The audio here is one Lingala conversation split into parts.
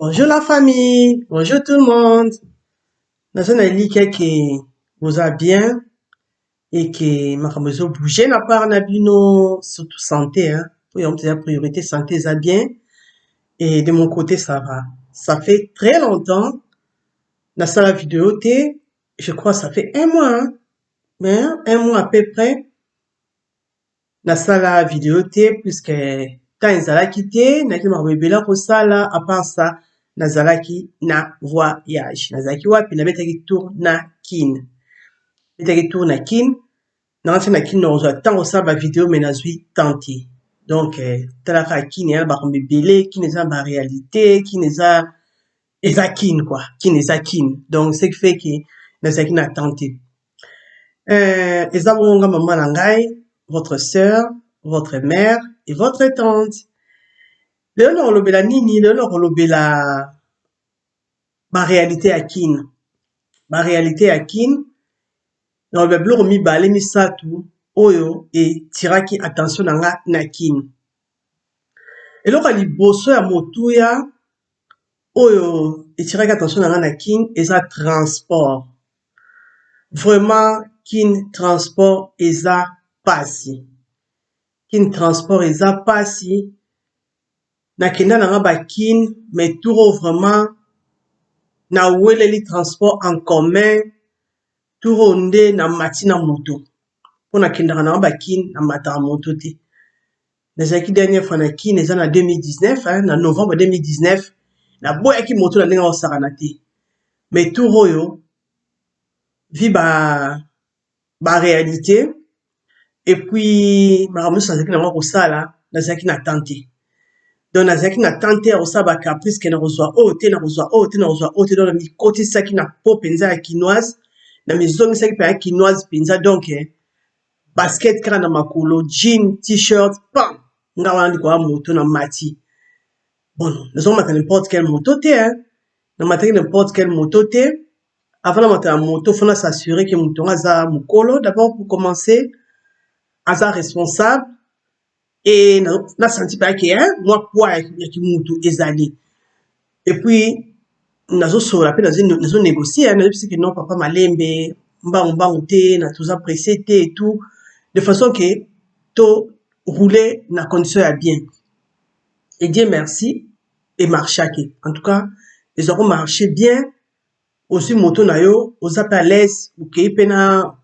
Bonjour la famille, bonjour tout le monde. Dans un ali que vous a bien et que ma maison bouger n'a pas nabino surtout santé hein. Pour la priorité santé ça bien et de mon côté ça va. Ça fait très longtemps dans la vidéo T, je crois ça fait un mois hein? Mais un mois à peu près dans la vidéo T puisque quand ils allaient quitter, n'a qui m'a rebelle pour ça là à part ça nazalaki na voyage nazalaki wapi na betaki tour na kin betaki tour na kin na kin na ozwa ntango osala bavideo me nazwi tante donc talaka kin eza na bakombo ebele kin eza na baréalité kin eza kin quoi kin eza kin donc ce qui fait que nazalaki na tante eza bongo mama na ngai votre sœur votre mère et votre tante lelo na kolobela nini lelo na kolobela baréalité ya kin baréalité ya kin na biloko mibale misato oyo etiraki attention na nga na kin eloko ya liboso ya motuya oyo etiraki attention na nga na kin eza transport vraiment kin transport eza pasi kin transport eza pasi nakenda na nga bakin mais turo vraiment na weleli transport en commun turo nde na mati na moto mpo nakendaka na nga bakin na mataka moto te nazalaki dernière fois na kin eza na 2019 hein, na novembre 2019 naboyaki moto na ndenge osakana te mais tour oyo vi baréalité et puis makambo nyonso nazalaki nango kosala nazalaki na tante donc nazalaki na tante ya kosala bacaprice ke na kozwa oyo te na kozwa oyo te na kozwa oyo te donc namikotisaki na po mpenza ya kinoise na mizongisaki mpenza ya kinoise mpenza donc basket kaka na makolo jean t-shirt pam nga wana likoya moto na mati bon nazomata n'importe quelle moto te hein namataki n'importe quelle moto te avant namata na moto fo na s'assurer ke moto ngo aza mokolo d'abord pour commencer aza responsable et nasanti mpe ake mwa poids ya kimutu ezali et puis nazosola mpe nazonégocier nazobisi ke non papa malembe mbangu te na toza pressé te et tout de façon que to rouler na condition ya bien et Dieu merci et marchaki en tout cas ils auront marché bien aussi moto na yo oza pe à l'aise okei pe na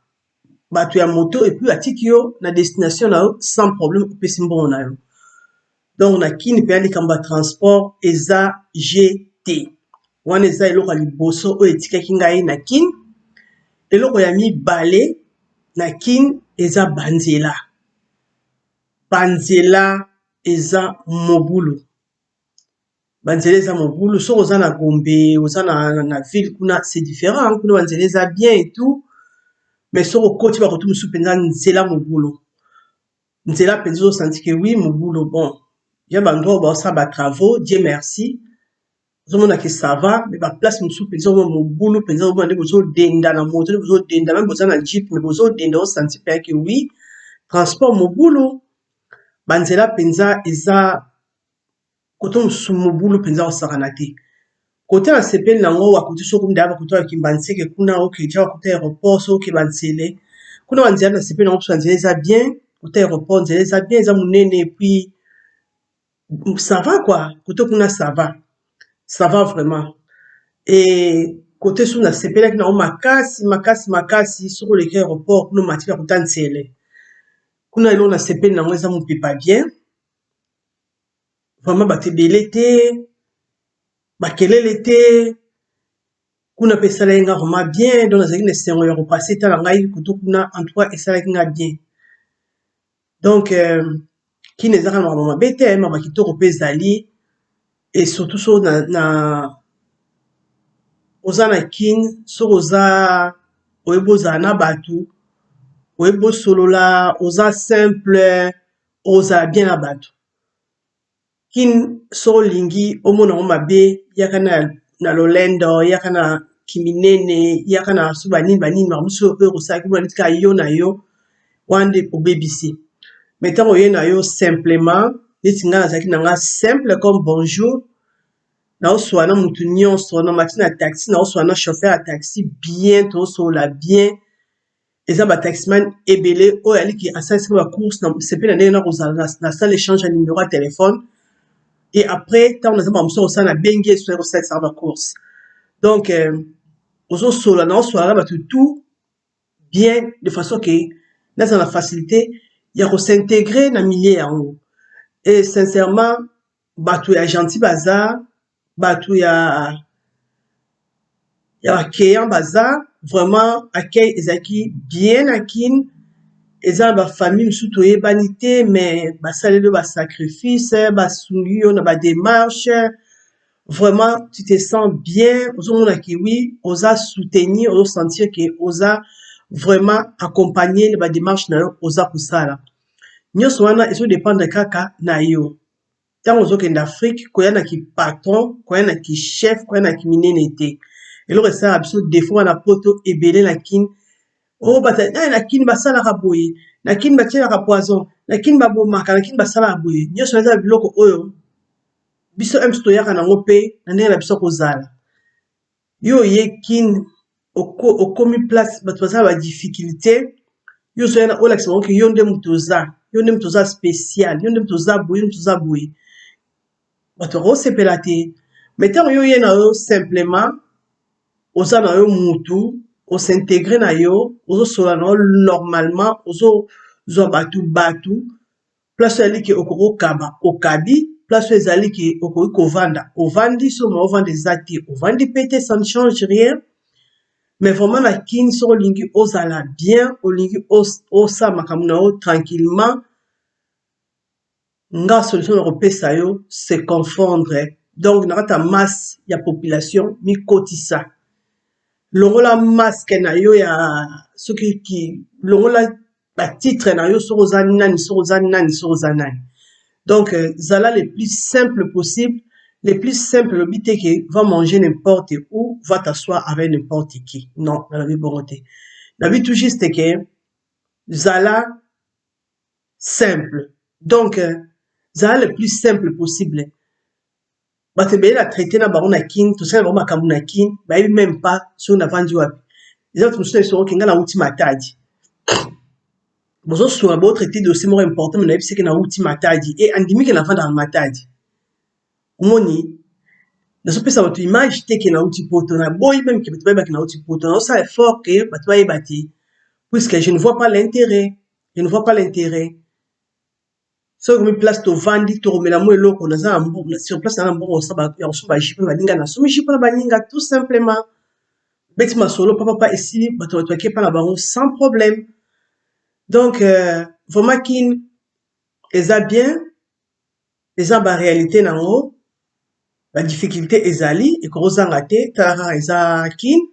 bato ya moto et puis atiki yo na destination na yo sans problème opesi mbongo na yo donc na kini mpe ya likambo ya transport eza gt wana eza eloko ya liboso oyo etikaki ngai na kini eloko ya mibale na kini eza banzela banzela eza mobulu banzela eza mobulu soki oza na gombe oza na ville kuna c'est différent kuna banzela eza bien et tout mais soki okoti bakoto mosusu mpenza nzela mobulu nzela mpenza ozosanti ke wi mobulu bon ya bandroit oyo baosala batravaux Dieu merci ozomona ke ça va mais baplace mosusu mpenza omona mobulu mpenza omona nde bozodenda na moto nde bozodenda meme boza na jeep mais bozodenda osanti mpe yake wi transport mobulu banzela mpenza eza kote mosusu mobulu mpenza osakana te kote na sepeli nango wakuti soki mnda bakuti bakimba nseke kuna okeja wakuti aéroport soki banzele kuna banzela na sepeli nango mpenza banzela eza bien kote aéroport nzela eza bien eza monene et puis ça va quoi kote kuna ça va vraiment et kote soki na sepelaki nango makasi soki oleki aéroport kuna omati bakuta nzele kuna eloko na sepeli nango eza mopepa bien vraiment bato ebele te bakelele te kuna mpe esalaki nga vraiment bien donc nazalaki na esengo ya kopase tala ngai koto kuna en tout cas esalaki nga bien donc kini ezaka na makambo mabe te makambo kitoko mpe ezali et surtout soki oza na kini soki oza oyebi ozala na bato oyebi osolola oza simple ozala bien na bato kini soki olingi omona ngo mabe yaka na lolendo yaka na kiminene yaka na so banini makambo mosusu oyo kosalaki mona neti kaka yo na yo wana nde obebisi mais ntango oye na yo simplement neti ngai nazalaki na nga simple comme bonjour na oswana mutu nyonso na mati na taxi na oswana chauffeur ya taxi bien tosola bien eza bataximan ebele oyo aliki asalisaki bacourse sepe na ndenge na kozala na salle échange ya numéro ya telefone et après ntango naza bamosusu kosala na bengi esu ekosalisaka bacourse donc ozosola na osola na bato tout bien de façon ke nazala na facilité ya kosintegre na milieu yango et sincèrement bato ya gentil baza bato ya accueillant baza vraiment accueil ezalaki bien na kine eza na bafamille mosusu toyebani te mais basaleli yo basacrifice basungi yo na badémarche vraiment tu te sens bien ozomona ke oui oza soutenir ozosentir ke oza vraiment accompagné na badémarche na yo oza kosala nyonso wana ezodépendre kaka na yo ntango ozokende afrique koya na kipatron koya na kichef koya na kiminene te eloko esalaka biso defo wana poto ebele na kine oyo na kine basalaka boye na kine batielaka poison na kine babomaka na kine basalaka boye nyonso eza biloko oyo biso mso toyaka nango mpe na ndenge na biso kozala yo oye kine okomi place bato bazala badifficulté yo ozoyana olakisa bango ke yo nde moto oza spécial yo nde moto oza boye yo moto oza boye bato bakosepela te mais ntango yo oye na yo simplement oza na yo mutu osintegre na yo ozosola na yo normalement ozozwa batu place oyo ezali ke okoki okaba okabi place oyo ezali ke okoki kovanda ovandi so ma ovanda eza te ovandi mpe te ça ne change rien mais vraiment na kini soki olingi ozala bien olingi osala makambo na yo tranquillement nga solution na kopesa yo se confondre donc na kati ya masse ya population mikotisa longola masque na yo ya soki longola batitre na yo soki oza nani soki oza nani soki oza nani donc zala le plus simple possible le plus simple lobi te ke va manger n'importe où va t'asseoir avec n'importe qui non nalobi bongo te nabi tout juste ke zala simple donc zala le plus simple possible bato ebele na traité na bango na kine tosala bango makambo na kine bayebi même pas soki navandi wapi eza bato mosusu na biso okenga nauti matadi bozosunga botraité dossier moko important me nayebi seke nauti matadi e andimi ke navandaka na matadi omoni nazopesa bato image te ke nauti poto naboyi meme ke bato bayebaki nauti poto naosala effort ke bato bayeba te puisque je ne vois pas l'intérêt soki komi place tovandi tokomela mo eloko naza na sur place naza na mbongo ya kosomba jipe na baninga nasomi jipe na baninga tout simplement beti masolo papa esili bato bakie mpa na bango sans problème donc vraiment kine eza bien eza baréalité nango badifficulté ezali ekozanga te tala kaka eza kine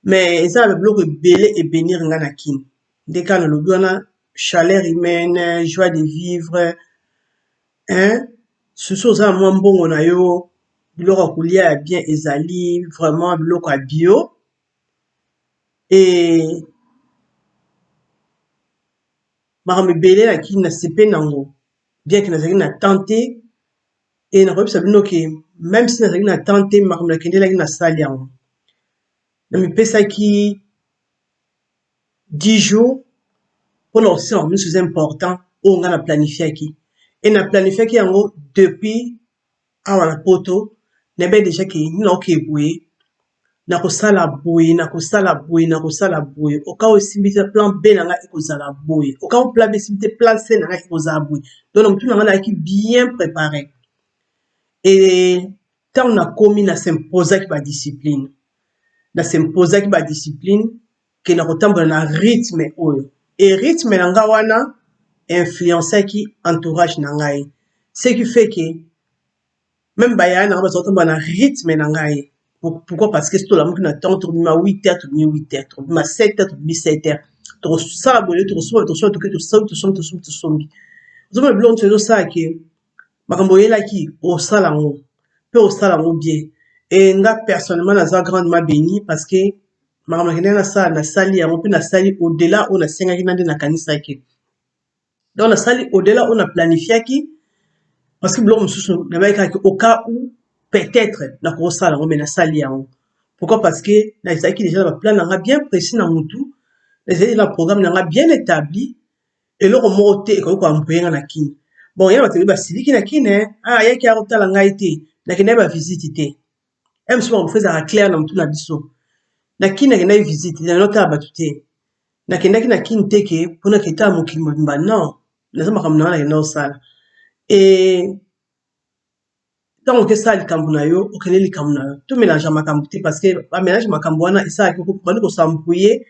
mais eza na babiloko ebele ebenir nga na kine nde kaka nalobi wana chaleur humaine, joie de vivre, hein, susu oza na mwa mbongo na yo, biloko ya kolia ya bien ezali, vraiment biloko ya bio, et makambo ebele na kini na sepe nango, bien ke nazalaki na tante, et nakoyebisa bino ke même si nazalaki na tante, makambo nakendelaki na sali yango. Namipesaki 10 jours, pour l'océan, nous c'est important, on a planifié qui. Et na planifié qui en depuis à la poto, n'ebe déjà qui non qui boué, na kosala boué, na kosala boué, na kosala boué. Au cas où simité plan B nanga ekozala boué. Au cas où plan B simité plan C nanga ekozala boué. Donc tout nanga qui bien préparé. Et tant on a commis na s'imposer qui ba discipline. Na s'imposer qui ba discipline, que na kotambola na rythme oyo. Et rythme nanga wana influencer qui entourage nangai. Ce qui fait que même baya na ba na rythme nangai. Pourquoi? Parce que c'est tout la monde qui attend tout bima 8h tout bima 8h tout bima 7h tout bima 7h. To ça bolé to so to que to so to so. Zo me blonde to ça que makambo yela ki o sala ngo. Pe o sala ngo bien. Et nga personnellement na za grandement béni parce que makambo kene na sali yango mpe na sali au-delà on a sengaki nande na kanisa ki donc na sali au-delà on a planifié ki parce que biloko mosusu na bayekaki au cas où peut-être na kosala ngo mena sali yango. Pourquoi? Parce que na ezaki déjà na plan nanga bien précis na mutu, ezali na programme nanga bien établi, eloko moko te ekoki koampoye nga na kini. Bon, ya bato basiliki na kini, ayaki akotala ngai te, nakendaki ba visite te. Mosusu makambo ezalaka clair na mutu na biso. Na kini nakendaki visite te, nakotala bato te. Nakendaki na kini te ke mpona ketala mokili mobimba, non, naza makambo nanga nakenda kosala. Ntango okesala likambo na yo, okende likambo na yo. To mélange makambo te parce que ba mélange makambo wana esalaki bandi kosambrouiller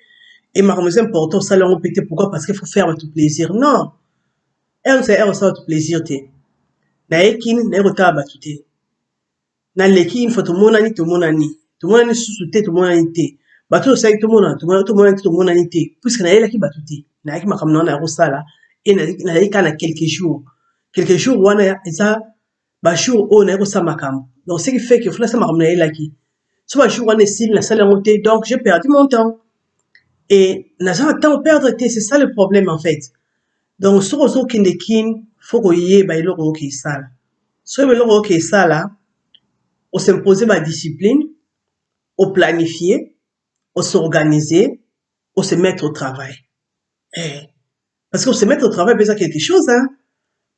et makambo eza important osala yango pe te. Pourquoi? Parce qu'il faut faire bato plaisir. Non, osala bato plaisir te. Naye kini naye kotala bato te. Naleki une fois tomonani susu te, tomonani te. Bato osali tomonani te, puisque nayelaki bato te. Nayaki makambo na wana ya kosala et nayaki kaka na quelques jours. Quelques jours wana eza ba jour oyo naye kosala makambo. Donc ce qui fait que faut makambo nayelaki. So ba jour wana esili nasala yango te, donc j'ai perdu mon temps. Et naza na temps perdre te, c'est ça le problème en fait. Donc soki ozokende kini, faut koyeba eloko oyoki esala. Soki eloko oyoki esala, on s'imposer ma discipline, on planifier, on s'organiser, on se mettre au travail. Parce qu'on se mettre au travail, c'est quelque chose, hein.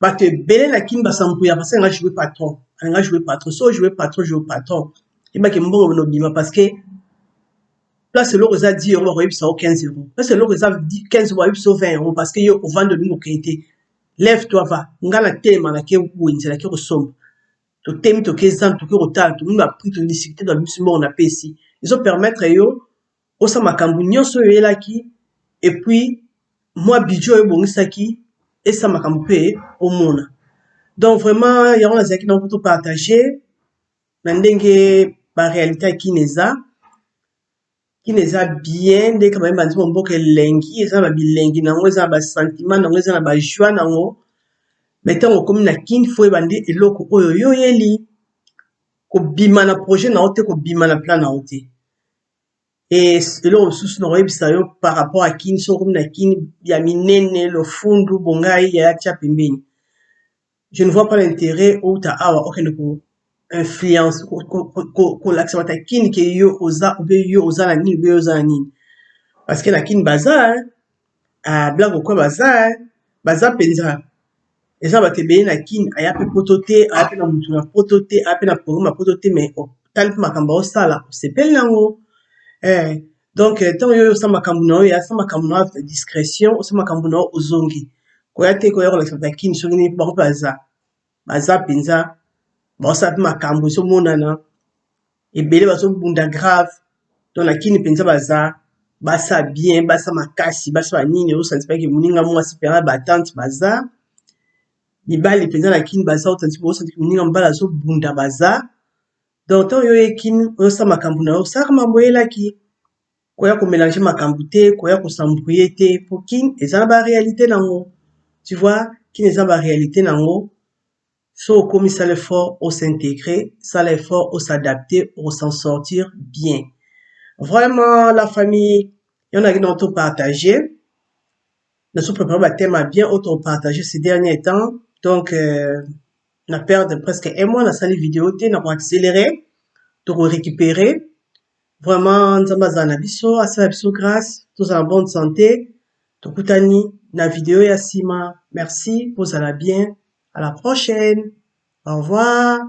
Bah, te belé la kin basambouya, parce qu'on a joué patron. On a joué patron. So, joué patron. Et bah, qui m'ont bonobima, parce que, là, c'est l'eau, ça dit, on va 15 euros. Là, c'est l'eau, ça dit 15 euros, 20 euros, parce que, au vent de nous, lève-toi, va. Ngala tema, la ke win, c'est la ke ressemble. To temi to kezan to ke rotal to muna pris to discuter dans le on a ici ils ont permettre yo osa makambu nyonso yo elaki et puis moi bidjo yo bongisaki et ça makambu pe au mona. Donc vraiment il y a zaki na pour partager na ndenge ba réalité kineza bien de quand même banzi mo mboka lengi eza ba bilengi nango eza ba sentiment nango eza na ba joie nango. Maintenant, comme na kin faut ebande eloko oyo yo yeli ko bima na projet na ote ko bima na plan na ote. Et eloko susu na oyebisa yo par rapport à kin so comme na kin ya minene lo fundu bongai ya tia pembeni. Je ne vois pas l'intérêt ou ta awa okende ko influence ko l'accès ta kin ke yo oza na ni be oza na ni. Parce que na kin bazar blague ko bazar penza. Eza bato ebele na kini aya pe poto te, aya pe na mutu na poto te, aya pe na programme na poto te, mais otali mpe makambo osala osepeli nango. Donc ntango yo osala makambo na oyo asala makambo na oyo discrétion, osala makambo na oyo ozongi. Koya te koya kolakisa bato ya kini soki nini bango mpe baza mpenza baosala mpe makambo ezomonana ebele bazobunda grave. Donc na kini mpenza basa bien, basa makasi, basa banini osanti pake moninga mwasi mpenza batante baza mibali penza na kini baza otanti bosanti moninga mbala zo bunda baza. Donc tant yo ekini osa makambu na osaka mambo elaki koya ko mélanger makambu te, koya ko s'embrouiller te pour kin eza ba réalité nango. Tu vois, kin eza ba réalité nango. So comme ça l'effort au s'intégrer, ça l'effort au s'adapter, au s'en sortir bien. Vraiment la famille, il y en a qui n'ont tout partagé. Nous sommes préparés à thème bien auto partager ces derniers temps. Donc, on a perdu presque un mois dans cette vidéo, on a accéléré, donc on récupérer. Vraiment, nous avons grâce, tous en bonne santé. Donc, la vidéo Yassima. Merci, vous allez bien. À la prochaine. Au revoir.